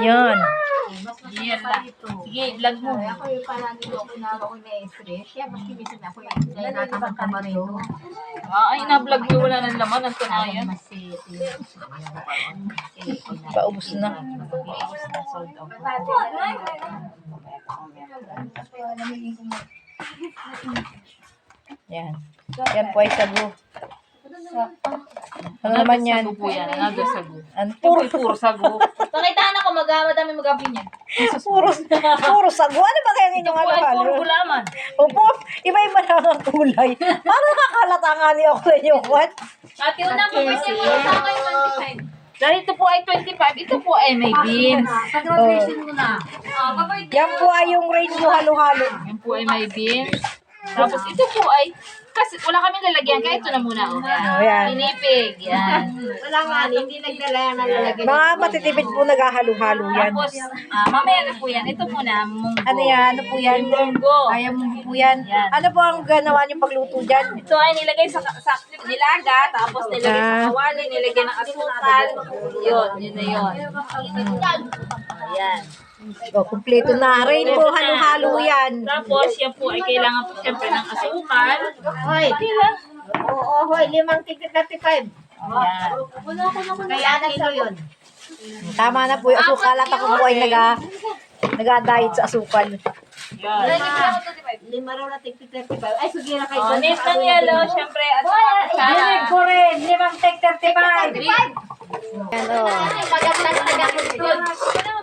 Yan. Yan lang. Sige, lag mo. Ako yung parang nito na ako na-stress. Kaya mas kimisin ako yung natatang kama ito. Ay, na-vlog nyo wala ng laman. Ang kanayan. Paubos na. Yan. Yan po ay sago. Ano naman yan? Sago po yan. Ano sago? Puro sago. Pakitaan ako, madami mag-api niyan. puro sago. Ano ba kaya inyong Puro ano? gulaman. Opo, iba-iba na ang kulay. Parang nakakalata nga niya ako na yung what? Ate, una po kasi mo sa akin 25. Dahil ito po ay 25, ito po ay may beans. Pag-graduation mo na. Yan po ay yung range mo halo-halo. Yan po ay may beans. Tapos ito po ay, kasi wala kaming lalagyan, kaya ito na muna. Yan. Pinipig. Yan. Wala nga, hindi nagdala yan ang lalagyan. Mga matitipid po naghahalo-halo yan. Tapos, mamaya na po yan. Ito muna, munggo. Ano yan? Ano po yan? Munggo. Ayaw mo po yan. Yan. Ano po ang ganawa niyo pagluto dyan? Ito ay nilagay sa nilaga, tapos nilagay sa kawali, nilagay ng asukal. Yun na yun. Ayan. O, kumpleto na. Rainbow halo-halo yan. Tapos, yan po ay kailangan po siyempre ng asukal. Hoy, oo, hoy, 5 tigit 35. Ayan. Kaya na kilo yun. Tama na po yung asukal at ako po ay nag-diet sa asukal. Yan. 5 raw na tigit 35. Ay, sugira kayo. Oh, nip ng yellow, siyempre, at saka ko rin. 5 tek 35. Yan o. Magandang taga-kustod.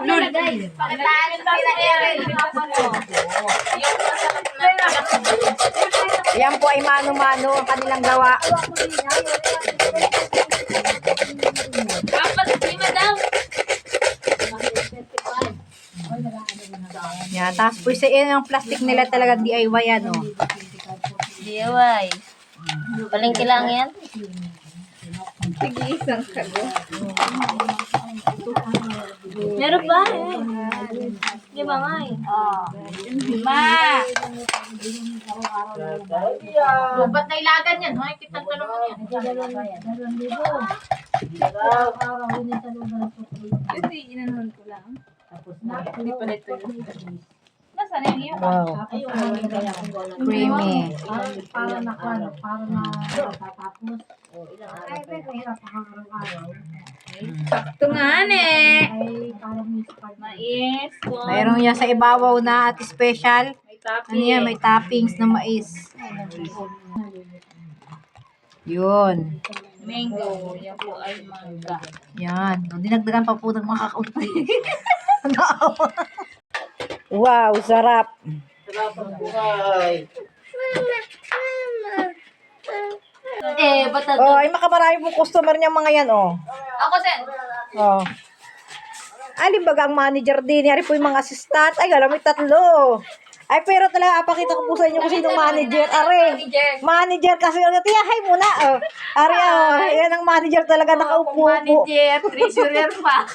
Lul. Pagkataan sa sila Erin. Yan po ay mano-mano ang kanilang gawa. Dapat, lima daw. Yan. Tapos po yung plastic nila talaga DIY yan o. DIY. Palengke lang yan. Meron ba? Di ba nga eh? Ma! Ba't nailagan yan? Hoy, kitang tanong mo yan. Kasi inanon ko lang. Hindi pala ito yun. Nasaan yung iyo? Wow. Creamy. Para na tapos. Sakto nga eh. Ay, parang Mais. Mayroon yan sa ibabaw na at special. May topping. Ano yan? May toppings na mais. Yun. Mango. Yan po ay mangga. Yan. Dinagdagan pa po ng makakaunti. Wow, sarap. Ba't Oh, ay makamarami pong customer niya mga yan, oh. Ako, Sen. Oh. Alimbaga ang manager din, yari po yung mga assistant. Ay, alam mo, 3. Ay, pero talaga, apakita ko po sa inyo kung sinong manager. Are, manager kasi, tiyahay muna, oh. Are, oh, yan ang manager talaga, nakaupo po. Manager, treasurer pa.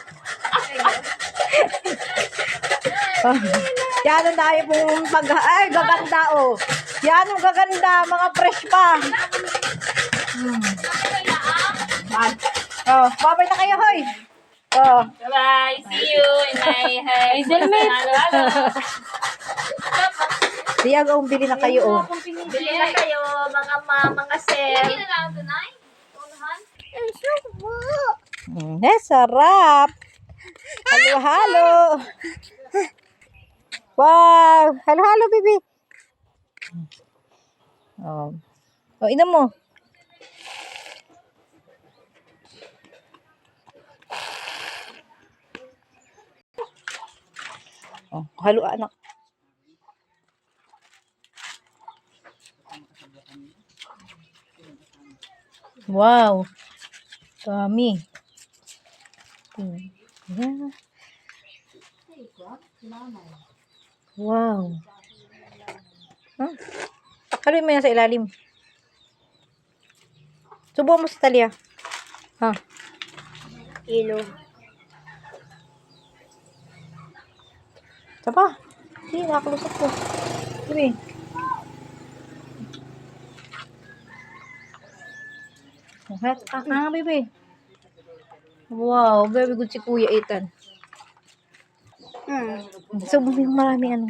Yan ang tayo pong ay, gaganda, oh. Yan ang gaganda, mga fresh pa. Oh, babay na kayo, hoy. Oh. Bye-bye. See you in my house. Halo-halo. Diyan, oh, bili na kayo, oh. Bili na kayo, mga sir. Hindi na lang tunay. Unahan. Sarap. Halo-halo. Wow. Halo-halo, baby. Oh. Oh, inom mo. Oh, halo anak. Wow. Dami. Yeah. Wow. Huh? Haluin mo yan sa ilalim. Subukan mo sa talya. Ha? Ilo. Sapa? Hindi, nakalusok ko. Sige. Baby. Wow, very good si Kuya Ethan. So, maraming ano.